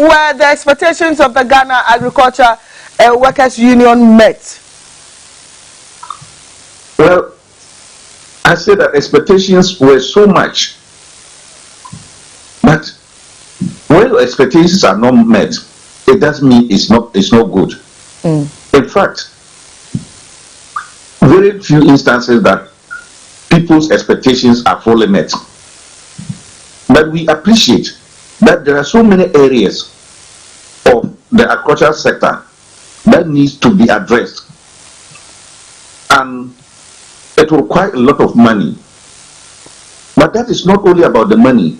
were the expectations of the Ghana Agriculture Workers Union met? Well, I said that expectations were so much, but when expectations are not met, it doesn't mean it's not good. In fact, very few instances that people's expectations are fully met. But we appreciate that there are so many areas of the agricultural sector that needs to be addressed, and it will require a lot of money. But that is not only about the money,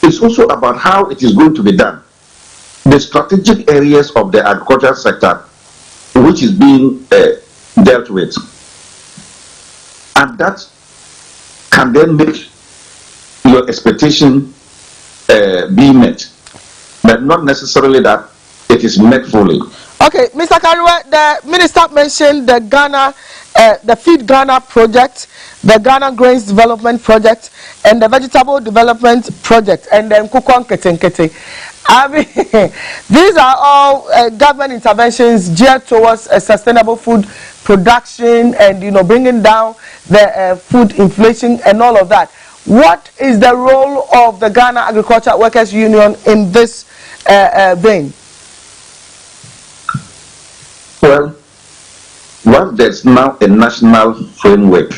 it's also about how it is going to be done. The strategic areas of the agricultural sector which is being dealt with, and that can then make your expectation be met, but not necessarily that it is met fully. Okay, Mr. Kariwa, the minister mentioned the Ghana, the Feed Ghana project, the Ghana Grains Development Project, and the Vegetable Development Project, and then Kukon Ketenkete. I mean, these are all government interventions geared towards a sustainable food production and, bringing down the food inflation and all of that. What is the role of the Ghana Agriculture Workers Union in this vein? Well, there's now a national framework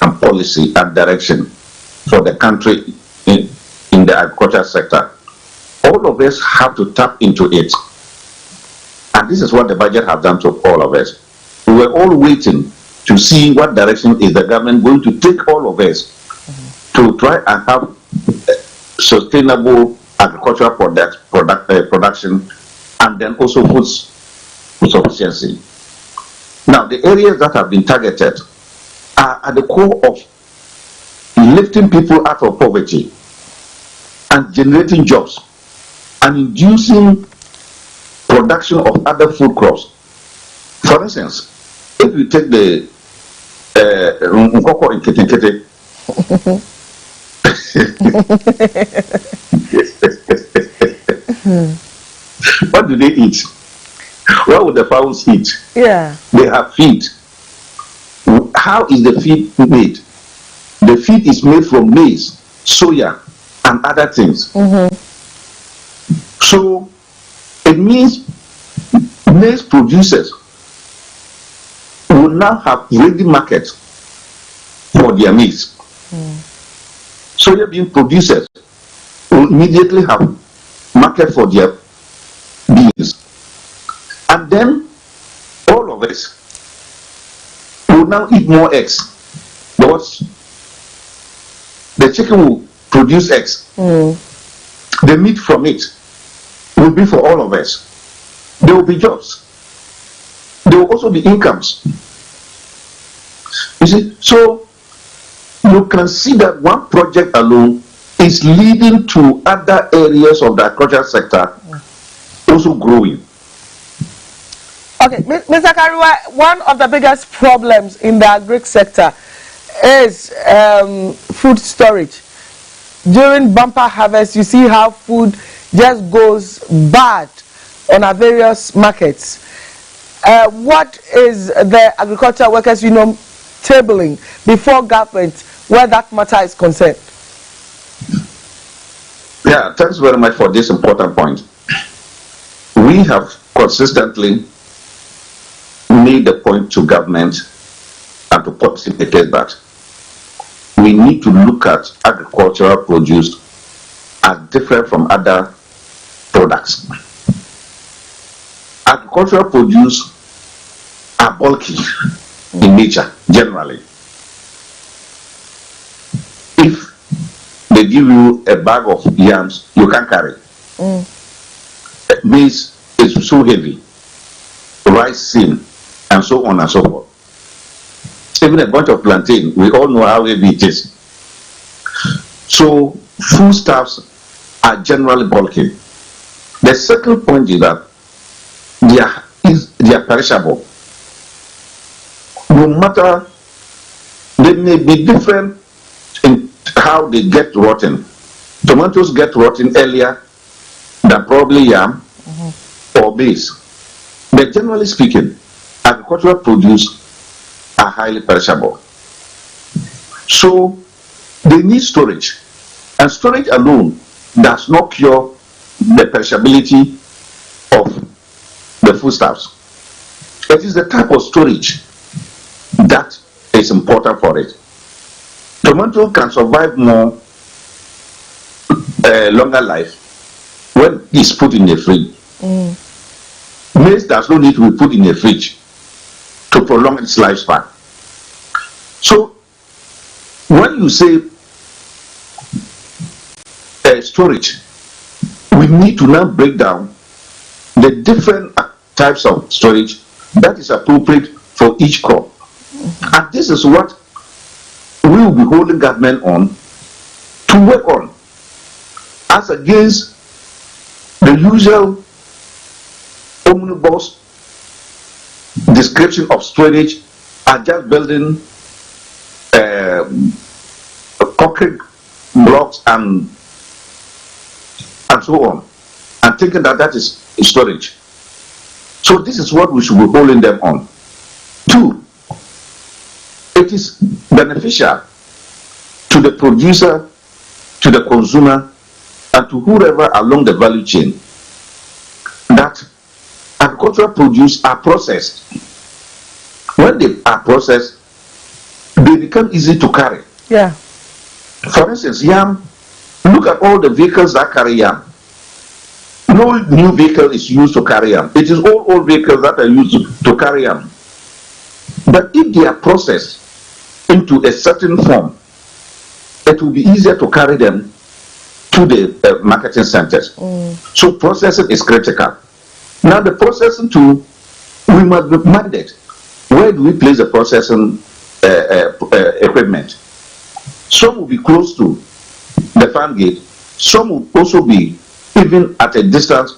and policy and direction for the country in the agriculture sector, all of us have to tap into it. And this is what the budget has done to all of us. We were all waiting to see what direction is the government going to take all of us to try and have sustainable agricultural production and then also food sufficiency. Now, the areas that have been targeted are at the core of lifting people out of poverty and generating jobs and inducing production of other food crops. For instance, if you take the Nkoko in Ketenkete, what do they eat? What would the fowls eat? Yeah. They have feed. How is the feed made? The feed is made from maize, soya, and other things. So it means maize producers will now have ready markets for their maize. Soya bean producers will immediately have market for their beans. And then all of us will now eat more eggs because the chicken will produce eggs. The meat from it will be for all of us. There will be jobs. There will also be incomes. You see, so you can see that one project alone is leading to other areas of the agricultural sector also growing. Okay, Mr. Kariwa, one of the biggest problems in the agri sector is food storage. During bumper harvest, you see how food just goes bad on our various markets. What is the Agricultural Workers Union tabling before government where that matter is concerned? Yeah, thanks very much for this important point. We have consistently made the point to government and to policymakers that we need to look at agricultural produce as different from other products. Agricultural produce are bulky in nature, generally. If they give you a bag of yams, you can't carry. Maize is so heavy, rice same, and so on and so forth. Even a bunch of plantain, we all know how heavy it is. So foodstuffs are generally bulky. The second point is that they are perishable. No matter, they may be different in how they get rotten. Tomatoes get rotten earlier than probably yam or maize. But generally speaking, agricultural produce are highly perishable. So they need storage. And storage alone does not cure the perishability of the foodstuffs. It is the type of storage that is important for it. Tomato can survive more longer life when it's put in the fridge. Maize does not need to be put in the fridge to prolong its lifespan. So when you say storage, we need to now break down the different types of storage that is appropriate for each crop. And this is what we will be holding government on to work on, as against the usual omnibus description of storage are just building concrete blocks and so on, and thinking that that is storage. So this is what we should be holding them on. 2, it is beneficial to the producer, to the consumer, and to whoever along the value chain that agricultural produce are processed. When they are processed, they become easy to carry. Yeah. For instance, yam, look at all the vehicles that carry yam. No new vehicle is used to carry yam. It is all old vehicles that are used to carry yam. But if they are processed into a certain form, it will be easier to carry them to the marketing centers. So processing is critical. Now the processing too, we must be minded. Where do we place the processing equipment? Some will be close to the farm gate. Some will also be even at a distance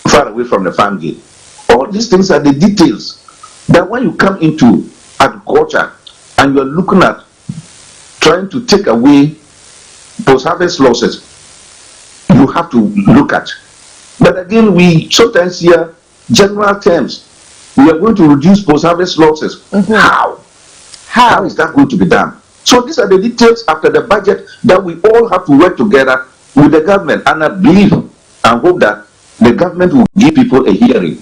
far away from the farm gate. All these things are the details that when you come into agriculture and you are looking at trying to take away post-harvest losses, you have to look at. But again, we sometimes hear general terms. We are going to reduce post-harvest losses. How is that going to be done? So these are the details after the budget that we all have to work together with the government. And I believe and hope that the government will give people a hearing,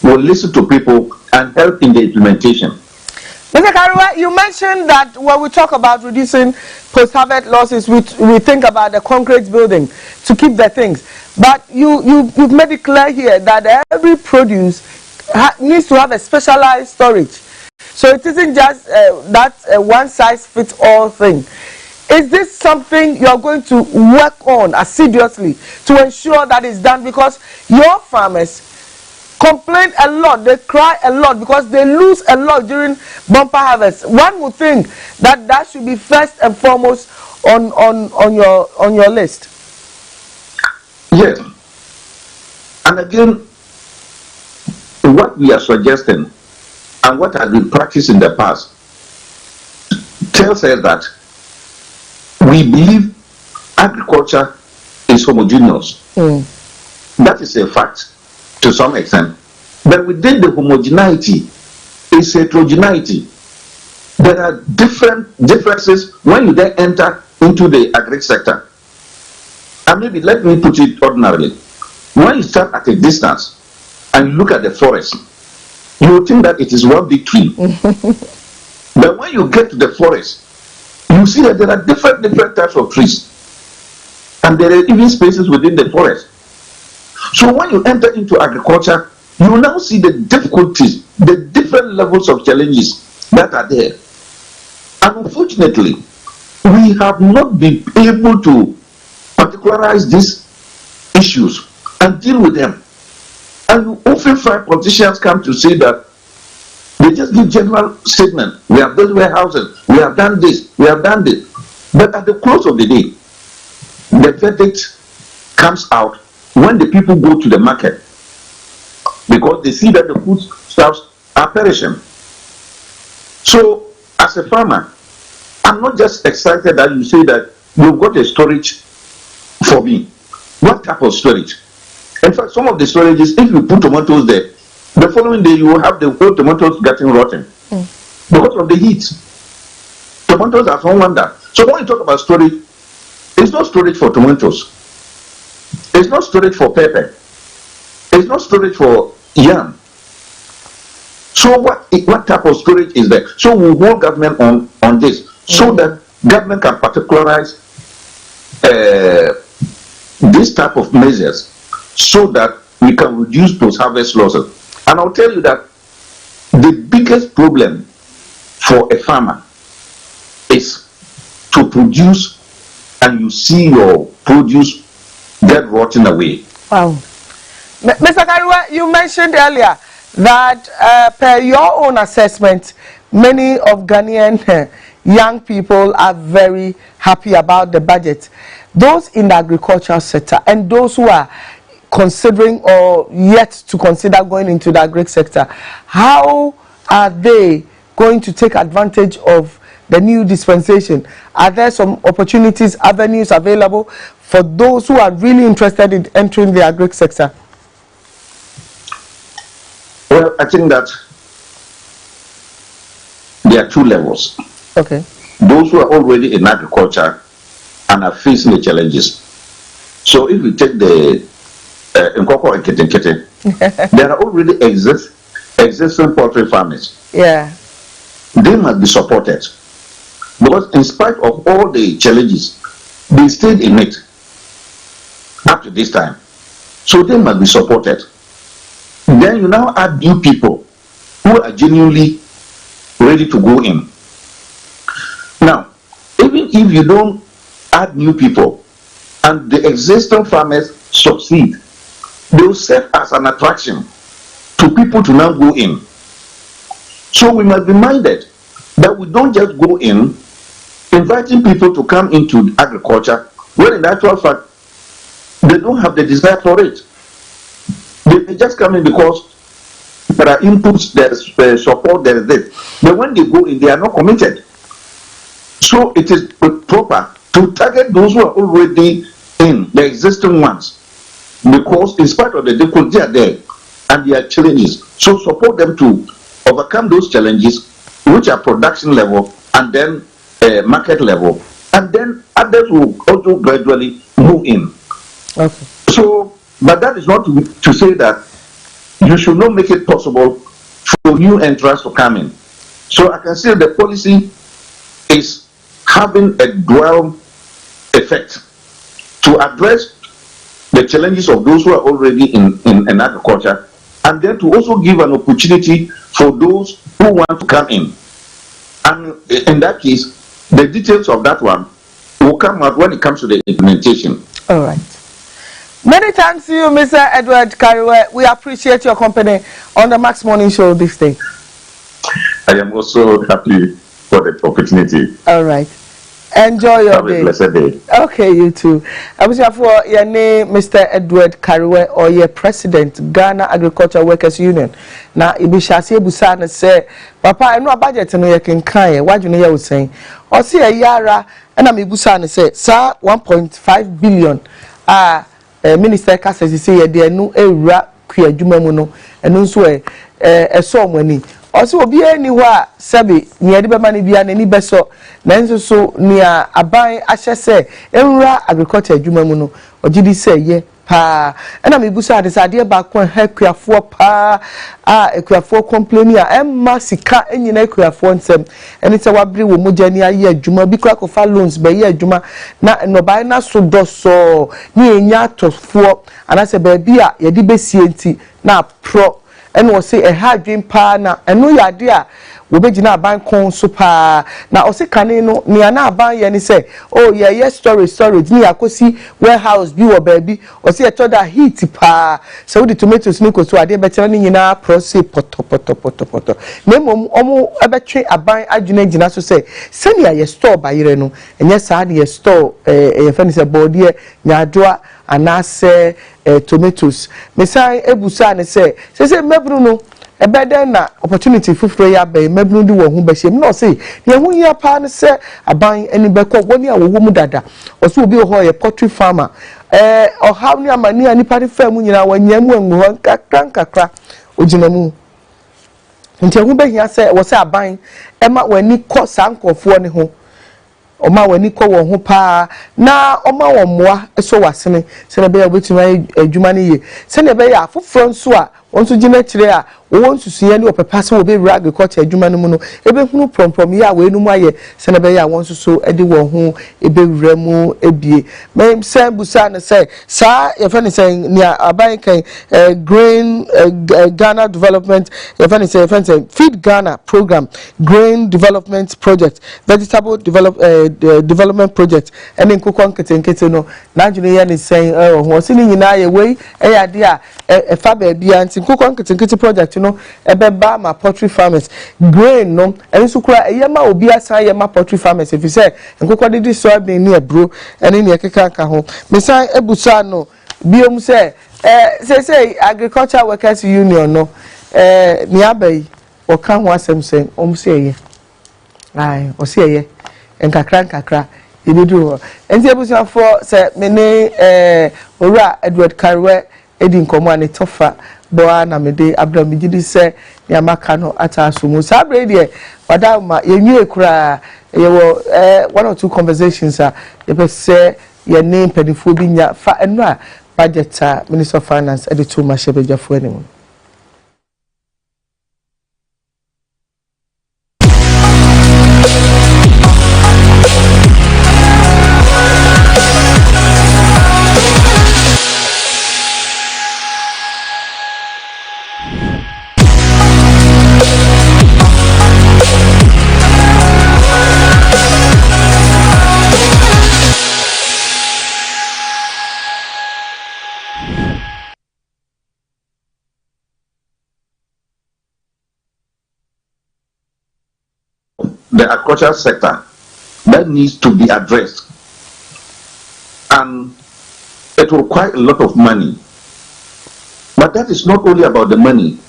will listen to people and help in the implementation. Mr. Karuwa, you mentioned that when we talk about reducing post-harvest losses, we think about the concrete building to keep the things. But you've made it clear here that every produce needs to have a specialized storage. So it isn't just that one-size-fits-all thing. Is this something you're going to work on assiduously to ensure that it's done? Because your farmers complain a lot, they cry a lot because they lose a lot during bumper harvest. One would think that that should be first and foremost on your list. Yes. And again, what we are suggesting and what has been practiced in the past tells us that we believe agriculture is homogeneous. That is a fact to some extent. But within the homogeneity is heterogeneity. There are differences when you then enter into the agri sector. And maybe let me put it ordinarily. When you start at a distance and you look at the forest, you will think that it is one big tree. But when you get to the forest, you see that there are different types of trees. And there are even spaces within the forest. So when you enter into agriculture, you will now see the difficulties, the different levels of challenges that are there. And unfortunately, we have not been able to particularize these issues and deal with them. And you often find politicians come to say that they just give general statement. We have built warehouses, we have done this, we have done this. But at the close of the day, the verdict comes out when the people go to the market, because they see that the foodstuffs are perishing. So, as a farmer, I'm not just excited that you say that you've got a storage for me. What type of storage? In fact, some of the storages, if you put tomatoes there, the following day you will have the whole tomatoes getting rotten because of the heat. Tomatoes are no wonder. So when you talk about storage, it's not storage for tomatoes. It's not storage for pepper. It's not storage for yam. So what type of storage is there? So we hold government on this so that government can particularize this type of measures so that we can reduce post-harvest losses. And I'll tell you that the biggest problem for a farmer is to produce and you see your produce get rotten away. Wow. Mr. Kariwe, you mentioned earlier that per your own assessment, many of Ghanaian young people are very happy about the budget. Those in the agricultural sector and those who are considering or yet to consider going into the agri sector, how are they going to take advantage of the new dispensation? Are there some opportunities, avenues available for those who are really interested in entering the agri sector? Well, I think that there are two levels. Okay. Those who are already in agriculture and are facing the challenges. So if you take the Nkoko and Ketenkete, there are already existing poultry farmers. Yeah. They must be supported. Because in spite of all the challenges, they stayed in it up to this time. So they must be supported. Then you now add new people who are genuinely ready to go in. Now, even if you don't add new people and the existing farmers succeed, they will serve as an attraction to people to now go in. So we must be minded that we don't just go in inviting people to come into agriculture when in actual fact they don't have the desire for it. They just come in because there are inputs, there is support, there is this. But when they go in, they are not committed. So it is proper to target those who are already in, the existing ones, because in spite of the difficulties, they are there and they are challenges. So support them to overcome those challenges, which are production level and then market level, and then others will also gradually move in. Okay. So, but that is not to say that you should not make it possible for new entrants to come in. So I can say the policy is having a dual effect to address the challenges of those who are already in agriculture, and then to also give an opportunity for those who want to come in. And in that case, the details of that one will come out when it comes to the implementation. All right. Many thanks to you, Mr. Edward Kariwe. We appreciate your company on the Max Morning Show this day. I am also happy for the opportunity. All right. Enjoy your day. Have a blessed day. Okay, you too. I wish you for your name, Mr. Edward Kariwe, or your president, Ghana Agricultural Workers Union. Now, Ibishasi Busana say, Papa, I know a budget and you can kind. What do you know you saying? Or see a yara, and I'm Ibusana say, sir, 1.5 billion. Minister Kasa say, there no a rap queer Jumamuno, and also a song money. Also, be anywhere, Sabi, near the Bamani Bian, any beso, Nanzo so near a buy, I shall say, Emra agriculture Jumamuno, or did he say, ye, pa, and I'm Ibusa, this idea back when her queer for pa, a queer for complaining, and massacre, and you know, queer for them, and it's a wabri with Mujania, ye, Juma, be crack of loans, by ye, Juma, not no by na so doso, near yato for, and I said, baby, ye debesi, na pro. And was say a hard dream partner, and no idea. We be na bank con super. Now, also canino, near na ban and say, oh, yeah, yes, storage, near Kosi warehouse, be or baby, or see a toda heat pa. So the tomatoes nico to a dear better in our process, poto. Name omo ever train a buy adjunate so say, send ye store by Ireno, and yes, I had ye store a furniture board here, Nyadua. And I say tomatoes. Messiah Ebusan say Mebruno, a better na opportunity for free bay, Mebruno do who be shame. No say, the who ya pan say, a buying any back of 1 year woman dada, or so be a poultry farmer, ohaw ni amani ani party fam nyina wanyam angu ho kakra oginamu nti hu behia se wo se aban ema wani kɔ sankofo ne ho oma wani kɔ wo ho pa na oma wo moa so wasene se na be ya obetuma adwuma ne ye se na be ya afoforo nso a wonso gina kire a wo nsusuye ne opepa se wo be wura agriculture adwuma no mu no ebe hunu promprom ya we enum aye se na be ya wonso so edi wo ho ebe wura mu ebie me se busa na se sa ye fa ne se ni aban kan grain Ghana development ye fa ne se feed Ghana program grain development project vegetable development project ene nkokɔ nketenkete no na adwene ye ne sen ho se ni nyina ye wei ya de a fa ba bia nti nkokɔ nketenkete project no ebeba ma poultry farmers grain no ene so kura eyema obi asan yema poultry farmers if you say nkokɔ didi soybean ni ebro ene ne keka ho mesan ebusa no biom say say agriculture workers union no ni abai oka ho asem sen say ye ai o say ye nkakra ebidu ho enti ebusa for say me ne owura Edward Karwe edi nkomo ani tofa boa na mede Abraham gidi se ni amaka no ataso mu sabre de wada ma yenwie kura yewo 1 or 2 conversations a ye be se ye ne pedifo bi nya fa eno a budget Minister of Finance edi to ma shebejafo enimu. The agricultural sector that needs to be addressed, and it will require a lot of money. But that is not only about the money,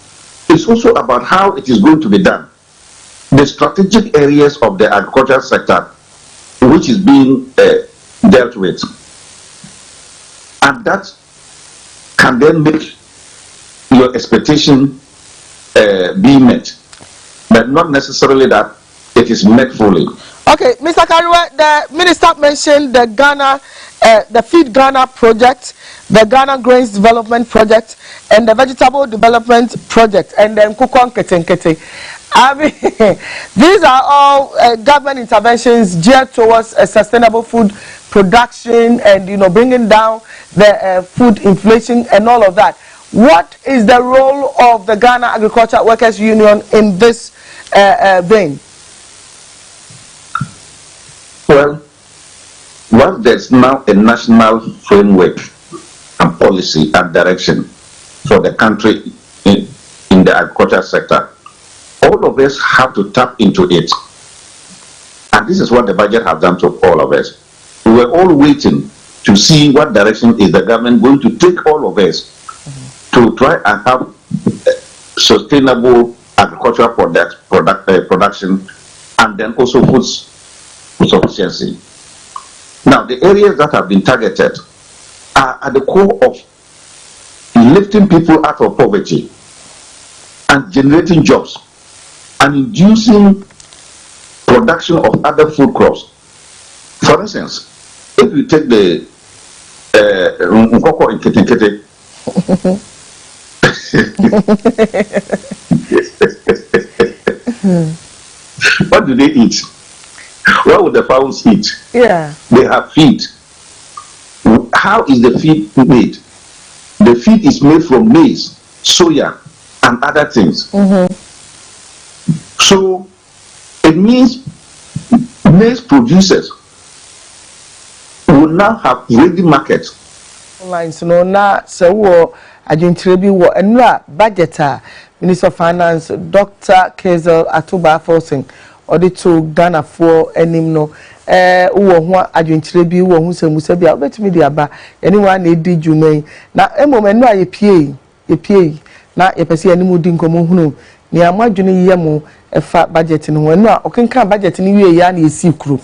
it's also about how it is going to be done. The strategic areas of the agricultural sector which is being dealt with, and that can then make your expectation be met, but not necessarily that it is met fully. Okay, Mr. Karwe, the minister mentioned the Ghana, the Feed Ghana project, the Ghana Grains Development Project, and the Vegetable Development Project, and then Kukon Ketenkete. I mean, these are all government interventions geared towards a sustainable food production and, you know, bringing down the food inflation and all of that. What is the role of the Ghana Agriculture Workers Union in this vein? Well, once there's now a national framework and policy and direction for the country in the agriculture sector, all of us have to tap into it. And this is what the budget has done to all of us. We were all waiting to see what direction is the government going to take all of us to try and have sustainable agricultural production and then also food sufficiency. Now, the areas that have been targeted are at the core of lifting people out of poverty and generating jobs and inducing production of other food crops. For instance, if you take the Nkoko in Ketenkete, what do they eat? What would the fowls eat? Yeah. They have feed. How is the feed made? The feed is made from maize, soya, and other things. So it means maize producers will now have ready markets. Lines no na so agentire bi wo enra budget Minister of Finance Dr. Kezel Atuba Forcing to Ghana for enim no wo ho agentire bi wo hu semusa bi a obetumi di aba anyone na di dwumai na emom no aye pie na ye pese animu di nkomo hunu ni amadwene yemo efa budget no ho no a okenka budget ni wie ya na esi kuro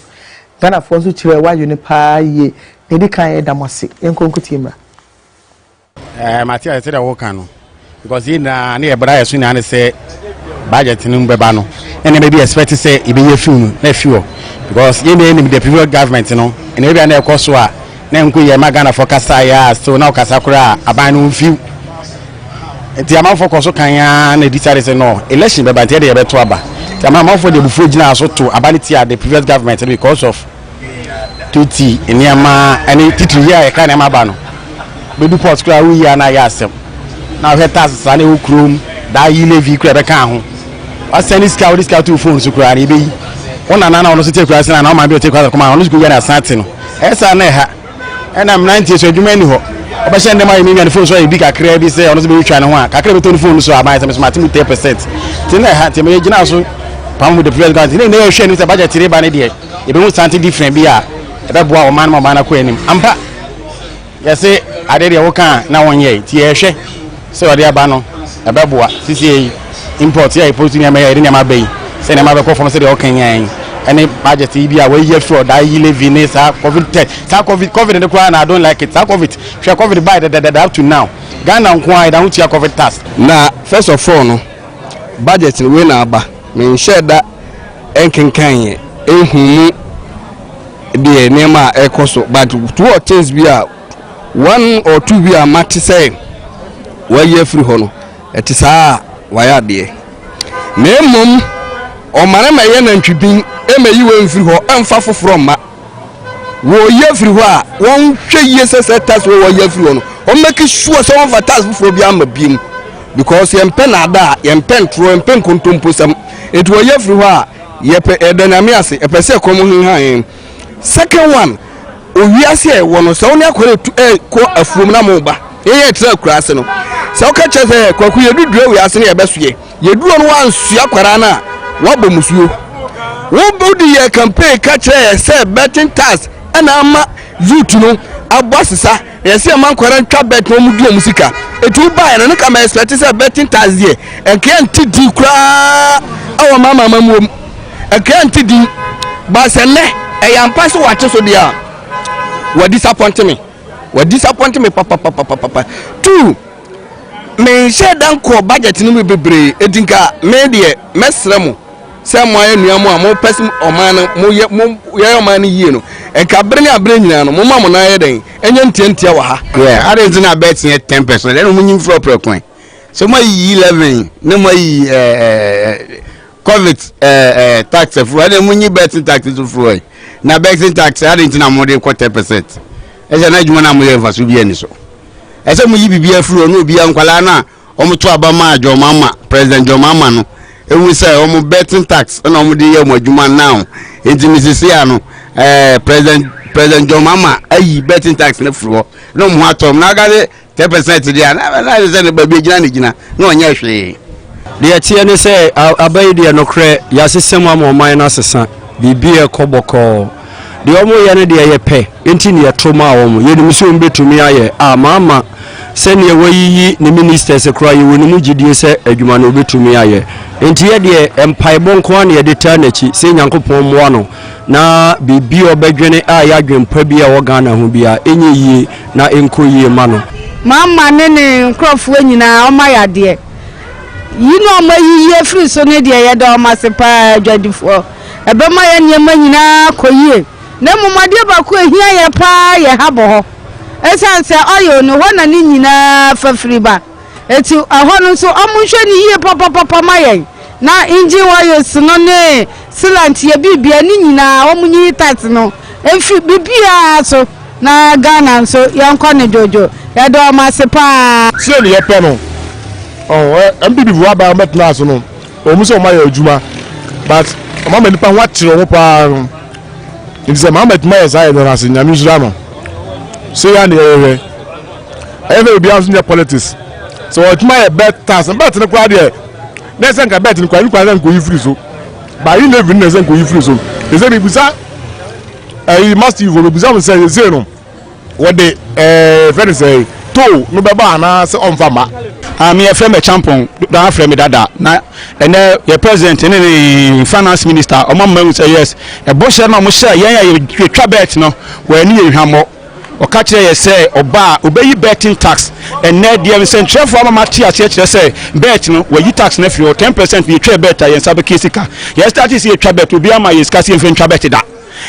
Ghana for so kire wa yune pa ye edi kan edamase enkonkuti mra Matia said I can because in near Braya soon and say budget in Umbebano and maybe expect to say it be a few because you name the previous government, you know, and maybe I never cost what name Kuya Magana for Castaya, so now Casacura, a band few. The amount for Kosokan and decided no election by Banteria Betuaba. The amount for the Bufujina also to Abanitia, the previous government because of 2T in Yama and it here, kind of Mabano. Baby Port Cry, we are not yasem. Now, her tasks are new room, that you live, you crab a cow. I send this cow to phones to cry, baby. One and another to take us and I might be take out come on, let's go get a satin. As I never, and I'm 90, so you may know. But send them my million phones so a big crab say, honestly, we try to work. I can't turn phone so I buy some smart 10%. Then I had to make a also palm with the previous guys. They never share with a budget today, but idea. If you want something different, be a boy, man, my queen. I'm back. Yes, I did a worker now 1 year. Tieshe. So, dear Bano, a babua, CCA import here, posting a mayor in my bay. Send a mother call from City Okanyang. Any budget, be away here for die, live in this, COVID test. COVID in the crown, I don't like it. COVID, shall COVID by the up to now. Ghana and Kwai down to your COVID task. Now, first of all, no budget in Winaba, mean share that Enkin Kanye, whom the Nema Ecoso, but 2 or 10 be out. 1 or 2 we are match say why you free hono it is why there mum o mara ma ye nantwibin e ma yi wan free ho emfa foforo ma wo ye free ho a won hwe ye setas wo ye free hono o make sure so won fatas foforo bi am biem because ye mpen ada ye mpen tro mpen kontompo sam it wo ye free ho a ye pe edaname ase e pese komo hin han second one owiase wono so ne akore ko afuom na mo ba ye tra kurase no so ka cheze kwaku ye dudu owiase ne ye besoye ye duo no wansu akwara na wabo musuo wo bodi ye campaign ka cheze say betting tax na ama youth no abosisa ye say man kwara ntwa bet no mu duo musika etu ba ne ka ma expect say betting tax ye enke antidi kura awo mama mamuom enke antidi ba se ne e yampa so wache so dia what disappoint me papa 2 me share dan ko budget ni me bebre edinka me de mesremu se mo anuamu a mo person oman mo ye oman yie no e ka bre ni abre nyina no mo ma mo na ye den enye ntiantia wa ha yeah are ntina bet 10% then mo nyim for coin so mo yi 11 ne mo yi covid tax for then mo nyi bet tax for na betting tax are ntina mo de 10%. Ese na adwuma na mo ye mfaso bi ani so ese mo yi bibia furu no obi ankwala na o mo to abama adwoma president Jomama no ewu say o mo betting tax na o mo de ye mo adwuma now enti misisi ano president Jomama ayi betting tax na furu no mo atom na ga 10% dia na se ne babi gina ne gina na onye hwe de tie ne say abayi de no kre ya sesem amoman na sesa bibia koboko de omo ye ne de ye pe enti ne yetoma omo ye nim so mbetumi aye mama se ne wayiyi ne ministers kra ye woni mu gidie se adwuma no betumi aye enti ye de empaibo nko na ye de ta nachi se nyankopon mo no na bibi obedwene ya dwempa bia wo Ghana ho bia enye yie na enko yie ma no mama ne nkrofo nyina o ma ya de yino ma yiye free so ne de ye da o ma se pa adwadifo ebe ma ya nyema nyina koyie na mumade ba ko ehia ye pa ye habo ho esanse oyo no ho na ni nyina fafiri ba eti aho no so omunhwe ni yie papa mayen na inji wayo sino ne silant ye bibia ni nyina omunyi tat no efi bibia so na Ghana so yanko ne jojo ya do ma se pa se le ye pe no MPP wa ba metna so no omuso mayo adwuma but mama nipa watire wo pa it is a Mohammed Myers I don't as in Yamizrano. So ya newe. Ever be out in politics. So it my bet task and bet in the crowd here. Next thing I bet in quite go free so. By you live in the go free so. Is it bizarre? You must you go bizarre say zero. What the friend say to no baba na say on fama. Me a friend champion da friend me dada na your president and finance minister o mama say yes e bo share na mo share yen ya twa bet no we ni ehwamo okachire ye say oba obeyi betting tax enne de central for ma tia chire say bet no we yi tax na free 10% we twa bet yen sabe kisika ye start is ye twa bet obi ama ye sika se twa bet da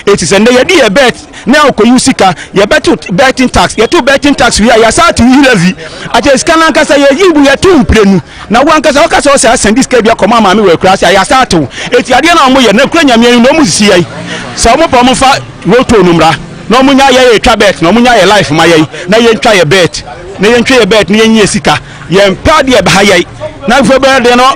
it is enne ye di ye bet na okoyu sika ye betting tax ye to betting tax we ya sa to levy ati sika na nkasa ye yibu ye to mprenu na wan kasa okasa o say send this card akoma ma me we kura say ya sa to eti ade na mo ye na kura nyame no mu sisi ye sa mo pa mo fa roto numra no munya ye twa bet no munya ye life ma ye na ye twa ye bet na ye twa ye bet na ye nyi sika ye mpa de ba ye na fo be de no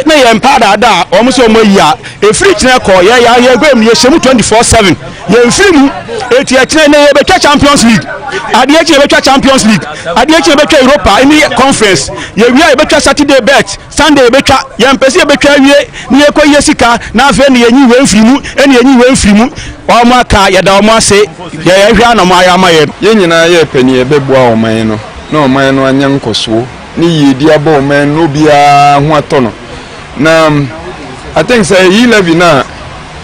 na ye mpa da o mo so mo yi a e free chine ko ye gwem ye shemu 24/7 ye free mu eti e chine na ye be twa Champions League ade e chine be twa Champions League ade e chine be twa Europa any conference ye wi e be twa Saturday bet Sunday be twa ye mpese ye be twa wie na ye ko ye sika na afa na ye nyi we free mu ene ye nyi we free mu o ma ka ye da o ma se ye hwa na ma ya ma ye nyina ye pani e bebua o man no na o man no anya nkoso ni yedi aba o man no bia ho atono na I think say yi levi na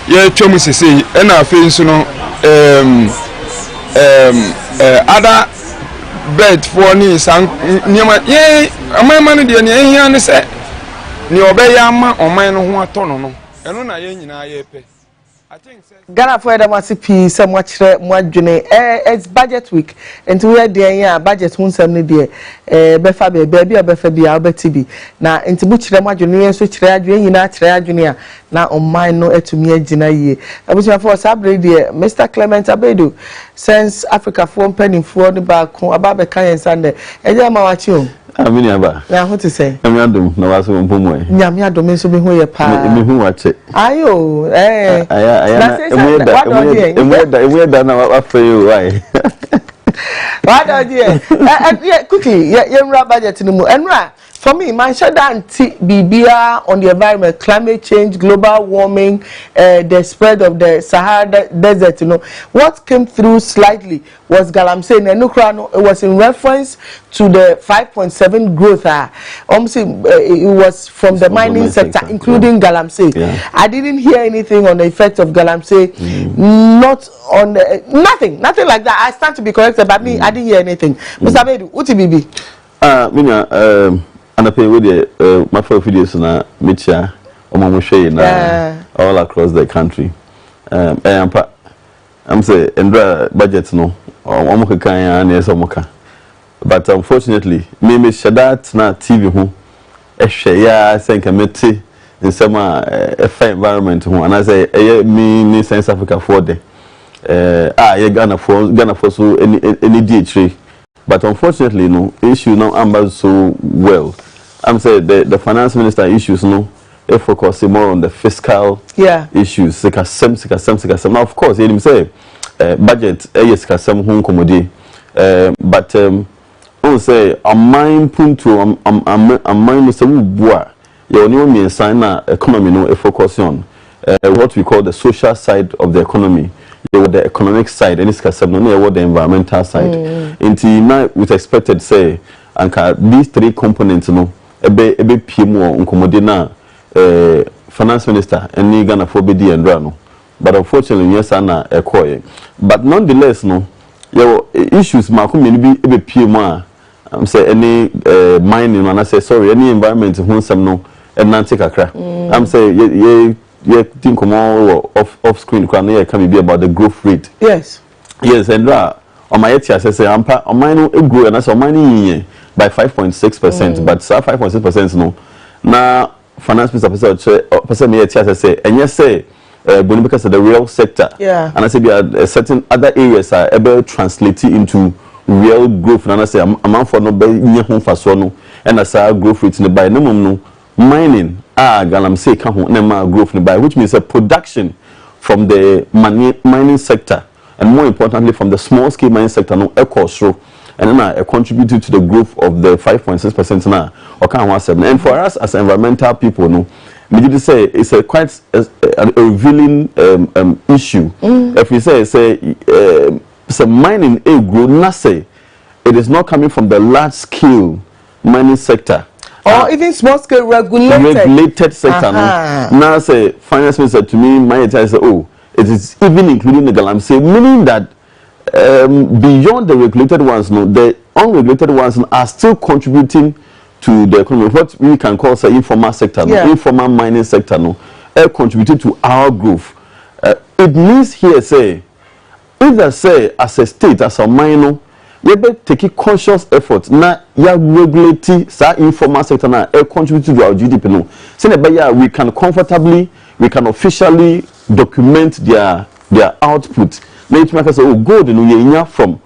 ye twam sese e na afa nso no ada bet for ni san niam ye amama no de ne ehia ne se ni obeya ama o man no ho atono no eno na ye nyina ye pe Ghana for them as P some much it's budget week and we are there budget won some there befa baby befa bia obetibi na enti bu kire madwene so kire adwene nyina kire adwene na on mine no etumi agina yie abusia for sabre there Mr Clement Abedu since Africa for penny for the back aba kan yensande eje ma wachi o amini aba na ho to say nyame adom na waso mpomo e nyame adom so be hu ye pa me hu wache ayo emweda na wafe you why why don't you quickly you budget no more enra for me man should anti bibia on the environment climate change global warming the spread of the Sahara desert what came through slightly was Galamsey and it was in reference to the 5.7 growth it was from the mining sector including Galamsey. I didn't hear anything on the effect of Galamsey not on nothing like that. I stand to be corrected but me I didn't hear anything. Mr. Abedu uti bibi mina and pay with my first videos na mecha omamuhwe na all across the country I'm say endra budget no omuka kan ya na eso muka but unfortunately me shadat na TV ho ehwe ya senka meti nsema environment ho and I say me South Africa for the ye Ghana for so any DH but unfortunately no issue now ambers so well. I'm saying the finance minister issues it focus more on the fiscal issues. Sikasem. Now of course, he say budget sikasem hon komodi. But I say a mind punto a mind se bua. You only mean sign na economy no focus on what we call the social side of the economy. The economic side and sikasem no the environmental side. Until now we expected say anka these three components ebe PM nkomode na finance minister eni Ghana for be di endra no but unfortunately yes na ekoye but nonetheless no your issues ma ko me bi ebe PM am say any mining and I say sorry any environment hunsam no enante kakra am say ye think more off screen kwa na ye can be about the growth rate yes endra on my yetia say ampa on mine no e grow and so mine by 5.6%, but 5.6% no. Now, finance minister person here say, and yes, say, because of the real sector, and I say there are certain other areas are able to translate into real growth. And I say, amount for no be near home for so and I say growth rate in the by no mining. Galamsey can home growth in the by, which means a production from the mining sector, and more importantly from the small scale mining sector, no echo and then contributed to the growth of the 5.6% now. And for us as environmental people, no, we did say it's a quite a revealing issue. If we say mining a grow, say it is not coming from the large scale mining sector. Or even small scale regulated sector. Now say finance minister to me, my entire say, it is even including the Galamsey, meaning that beyond the regulated ones, no, the unregulated ones are still contributing to the economy. What we can call the informal sector, no, informal mining sector, no, contributing to our growth. It means here, say, either say as a state, as a miner, we better take conscious effort. Now, ya regulate the informal sector now, contribute to our GDP. No, so we can comfortably, we can officially document their output. Now, it makes us say, oh, good, you know, from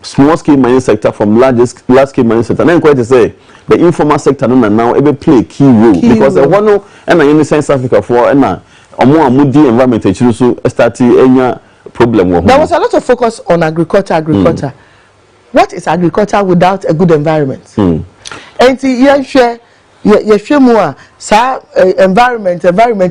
small scale mining sector, from large scale mining sector. And then quite to say, the informal sector now ever play a key role because the one and in South Africa for and more moody environment so start any problem. There was a lot of focus on agriculture. What is agriculture without a good environment? And share more environment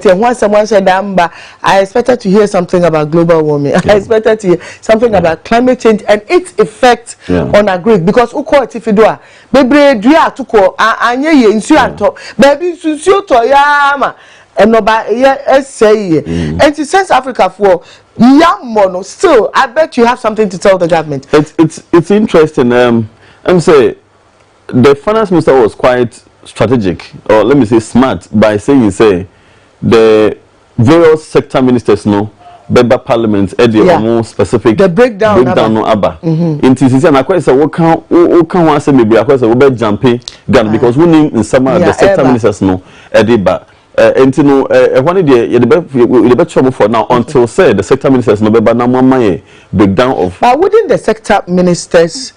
and once someone said I expected to hear something about global warming. I expected to hear something about climate change and its effect on agri because uko etifidua bebre dua tuko anye ye nsu anto baby nsu to yama enoba ye say and to South Africa for mono still I bet you have something to tell the government. It's interesting. I'm say the finance minister was quite strategic, or let me say smart, by saying say the various sector ministers know Beba Parliament the more specific the breakdown no aba. In TCC and I quite say what can one say maybe I quite say we jumping gun because we need in some of the sector ministers know Ediba. And you know one day the best trouble for now until say the sector ministers know Beba na mama breakdown of. But wouldn't the sector ministers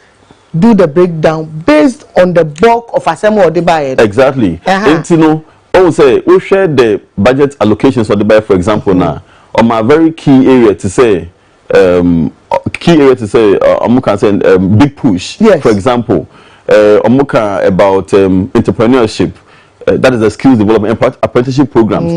do the breakdown based on the bulk of assembly or the buy? Exactly. And you know, say we share the budget allocations for the buy, for example, now on my very key area to say can say big push. Yes. For example, about entrepreneurship. That is the skills development apprenticeship programs.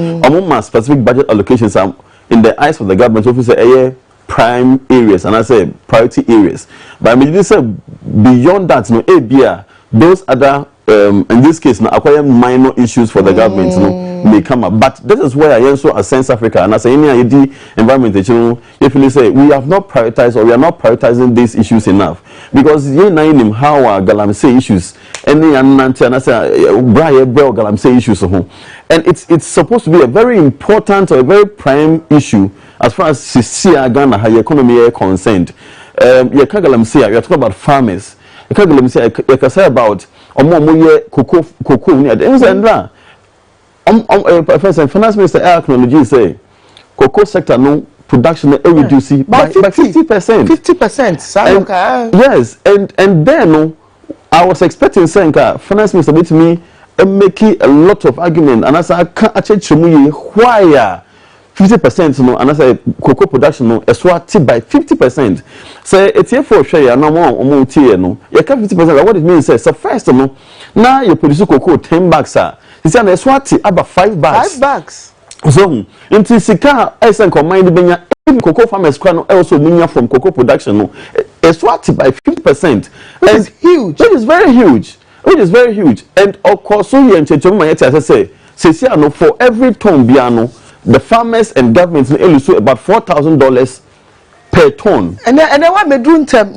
My specific budget allocations are in the eyes of the government officer prime areas and I say priority areas. But I mean, say beyond that, no, ABR, those other in this case, now acquire minor issues for the government, may come up. But this is where I also sense Africa and as any idea environment, if you say we have not prioritized or we are not prioritizing these issues enough because you know how our Galamsey issues any and I say Brian Bell Galamsey issues and it's supposed to be a very important or a very prime issue as far as Ghana how your economy is concerned. You can't talk about farmers. You can't say about cocoa near the finance minister acknowledge say cocoa sector no production reduce by 50%. 50%. Yes, and then I was expecting saying finance minister with me making a lot of argument and as I can't actually why 50% no and as I cocoa production no is what by 50%. Say it's here for share no more tea no you can 50%. What it means is so first no now you produce cocoa 10 bags it's an swati about 5 bags. 5 bags. So into sika esen combine benya cocoa farmers can also minya from cocoa production no swati by 50%. It's huge. It is very huge. It is very huge. And of course so you say for every ton biano the farmers and governments lose about $4,000 per ton. And then what me do term?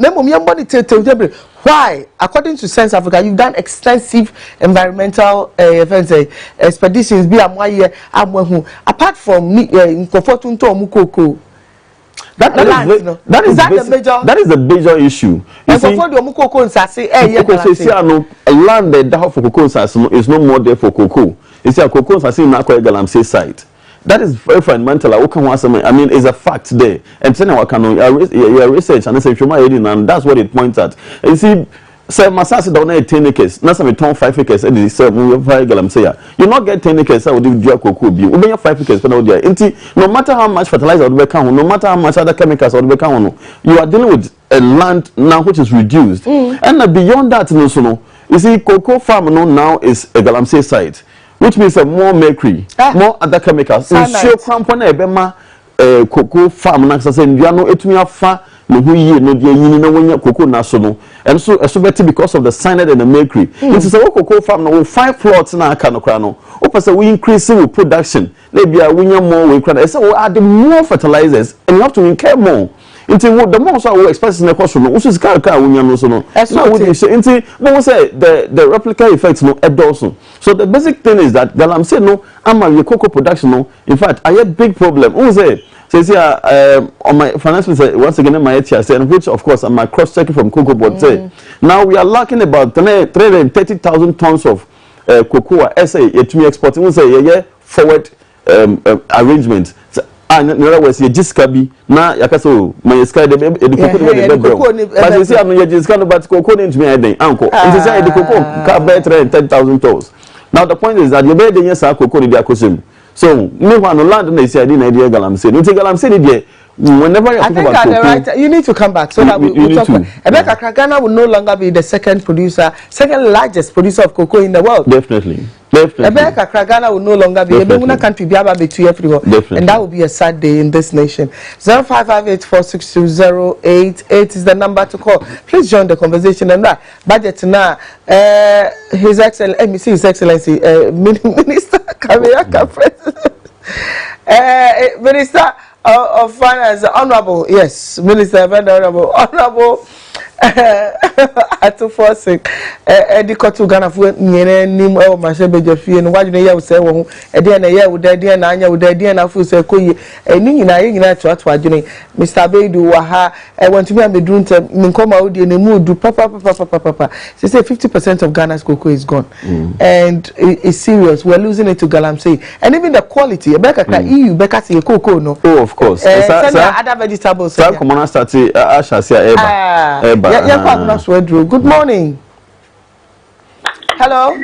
Why, according to Sense Africa, you've done extensive environmental expeditions. Apart from that is the major issue. You see, land that for cocoa is no more there for cocoa. You see, cocoa is in Galamsey site. That is very fundamental. I mean, it's a fact there. And then your research and and that's what it points at. And you see, say Masasi don't have 10 acres. Now some turn 5 acres. And they say, you not get 10 acres. I would do cocoa. You have 5 acres. No matter how much fertilizer would become, no matter how much other chemicals would become, you are dealing with a land now which is reduced. And beyond that, you see, cocoa farm now is a Galamsey site. Which means more mercury, more other chemicals. Show crampon cocoa farm na say no etumi afa no hu yi no de yin na wonya cocoa na so no and so better because of the cyanide and the mercury. It is a cocoa farm no 5 plots na aka no kra no o pese we increase we production na bia wonya more we kra say we add more fertilizers and you have to incur more. Into the most I will express in the question, which is car no so no. Now we say into no say the replica effects no also. So the basic thing is that Galamsey no ama cocoa production no. In fact, I had big problem. Who say on my financial once again my HRC, and which of course I'm cross checking from cocoa board say now we are lacking about 330,000 tons of cocoa SA to me exporting. We say forward arrangement. And in other words, you just can na yakaso my sky the cocoa but you see I'm just kind of but cocoa into me heading uncle. And say the cocoa can buy 10,000 tons. Now the point is that you buy the yes cocoa in the acosim. So no one land na say idea Galamsey. No take Galamsey there. Whenever you talk about cocoa, right, you need to come back so that we talk. Ebeka Ghana will no longer be the second largest producer of cocoa in the world. Definitely. Ebeka Ghana will no longer be. Ebeka country be able to everywhere, and that will be a sad day in this nation. 0558462088 is the number to call. Please join the conversation. And that budget now, His Excellency, His Excellency, Minister Kariaka, President, Minister of Finance, Honorable, yes, Minister, very Honorable. Atu forcing edikotu Ghana fu nyene nim e o masebe jefie no wadune ye wo se wo ede na ye wo de na anya wo de na fu se koyi eni nyina ye nyina to adwene Mr. Beidu wa ha want to be amedru ntem nkoma wo de na mu du papa say 50% of Ghana's cocoa is gone and it's serious. We're losing it to Galamsey, and even the quality ebeka EU beka se cocoa no. Oh, of course. Other vegetables so common start ashasia eba Good morning. Hello.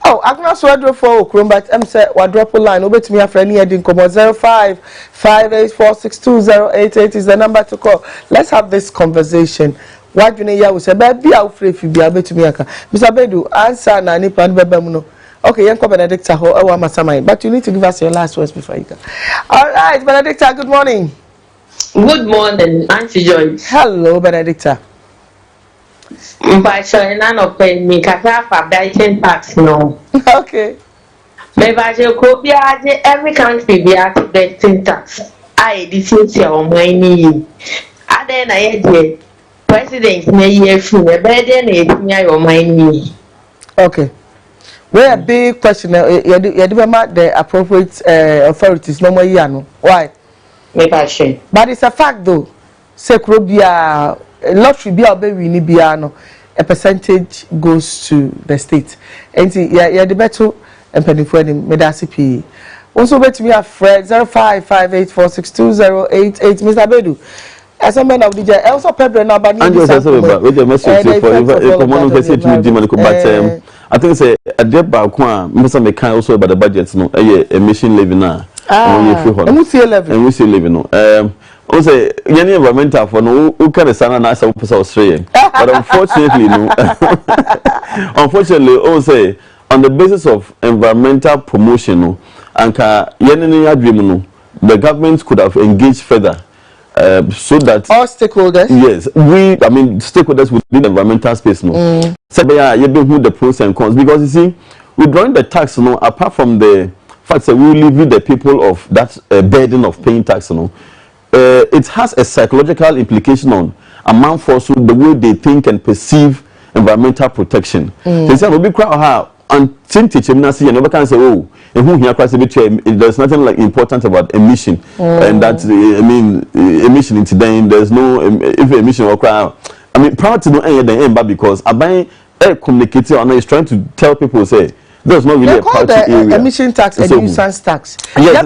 Oh, Agnes Wedro for Okrum, but I'm say what drop a line over to me after any heading come 0558462088 is the number to call. Let's have this conversation. What you need say baby I'll free if you be able to me aka. Mr. Bedu answer na ni pan bebemuno. Okay, Yanko Benedicta ho ewa masamai, but you need to give us your last words before you go. All right, Benedicta, good morning. Good morning, Auntie Joy. Hello, Benedicta. By showing none of me, Katafa, Brighton tax, no. Okay. Maybe I shall copy every country be at Brighton tax. I didn't your money. I then I had president, may feel a better than your money. Okay. Well, a big question. You remember the appropriate authorities, no more yano. Why? But it's a fact though. Sekrobia lottery be baby ni biano. A percentage goes to the state. And yeah, the better and penny for the medasipi. Also, bet me a Fred 0558462088. Mr. Bedu. As a man of the judge, also Pedro now, but with the message for I think say a debt back one, Mr. McCann also about the budget, no, a mission living now. And we see 11. And we see living. Also, any environmental for no who can stand and answer for Australian. But unfortunately, no. Unfortunately, also on the basis of environmental promotion, no, and the government could have engaged further. So that all stakeholders, yes, stakeholders within the environmental space, no. So you don't know the pros and cons because you see, withdrawing the tax, no, apart from the fact that we leave the people of that burden of paying tax, no, it has a psychological implication on among force the way they think and perceive environmental protection. They say, "We be crowd and think and never can say, oh." There's nothing like important about emission, and that emission into then there's no if emission or crowd. I mean, proud to know anything, but because I communicating and is trying to tell people say there's not really a party area. Emission tax and nuisance tax. Yes,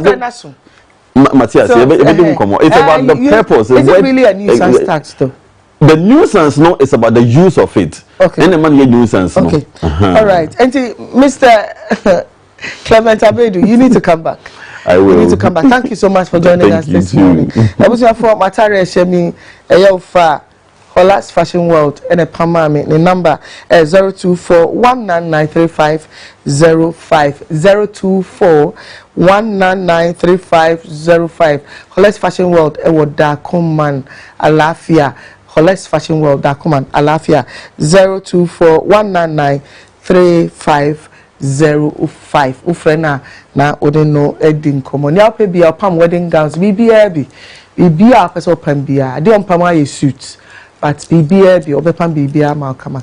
Matthias, it's about the purpose. Is it really a nuisance tax though? The nuisance, no, it's about the use of it. Okay. Any man get nuisance, no. Okay. All right. And Mr. Clement Abedu, you need to come back. I will. You need to come back. Thank you so much for joining us this morning. I was here for Matari Shemi, Eyofa, Holas Fashion World, and a Pamami. The number 024-199-3505. 024-199-3505. Holas Fashion World, Ewo Dakuman Alafia. Holas Fashion World, Dakuman Alafia. 024-199-3505. ufrena na ode no edin komo ni ape bia opam wedding gowns bibia bibia apeso opam bia de opam aye suit but bibia bi obepam bibia ma kama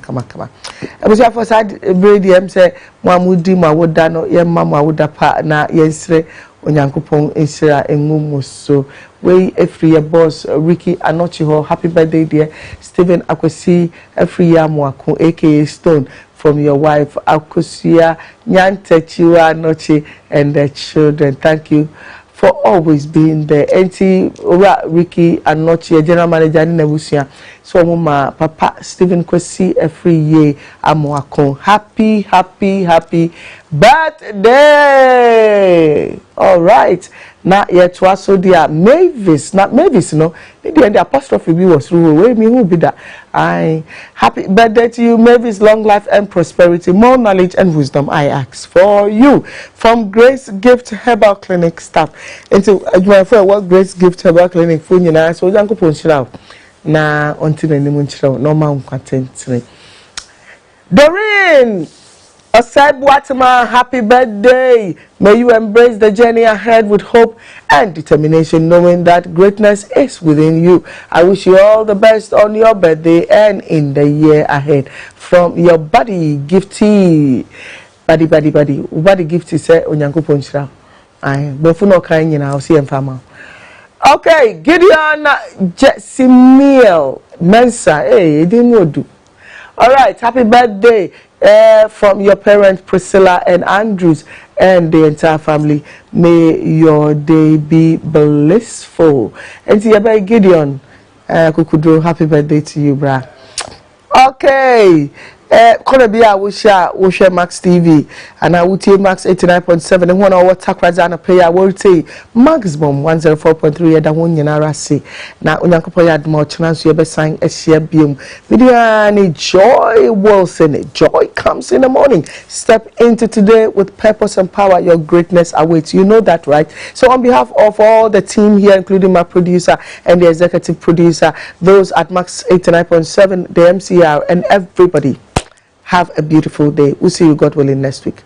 ebusia for sad brady em say mo amudi mo awoda no ye ma mo awoda pa na yensre onyankopon ensira engumo so we every boss Ricky Anochi ho happy birthday dear Stephen Akwesi every year mo akon aka Stone from your wife Akusia Nyantechiwa Anochi and the children. Thank you for always being there. Enti Ricky Anochi, general manager in Nebusia. So mama papa Stephen Kwesi every year amoakon. Happy birthday. All right. Now yet was so dear Mavis, not Mavis, no. The apostrophe was through. Wait me who be that? I happy birthday to you, Mavis. Long life and prosperity, more knowledge and wisdom. I ask for you from Grace Gift Herbal Clinic staff. Into my friend, what Grace Gift Herbal Clinic for you now? So Uncle Ponchila na until any munchila no man content. Doreen. Aside Watima, happy birthday. May you embrace the journey ahead with hope and determination, knowing that greatness is within you. I wish you all the best on your birthday and in the year ahead. From your buddy, Gifty. Buddy. Buddy Gifty say, Onyanko Ponchra. I Bofuno Kain, I'll see him farmer. Okay, Gideon Jesimiel Mensa. Hey, it didn't know do. All right, happy birthday. From your parents Priscilla and Andrews and the entire family. May your day be blissful. And to your Gideon, Kukudro, happy birthday to you, brah. Okay. Korabia will share Max TV and I will take Max 89.7 and 1 hour Takrazana pay. I will take maximum 104.3 at the 1 year. See now, Unyanko had more chance you ever sign a share beam. Vidiani Joy Wilson. Joy comes in the morning. Step into today with purpose and power. Your greatness awaits. You know that, right? So, on behalf of all the team here, including my producer and the executive producer, those at Max 89.7, the MCR, and everybody. Have a beautiful day. We'll see you, God willing, next week.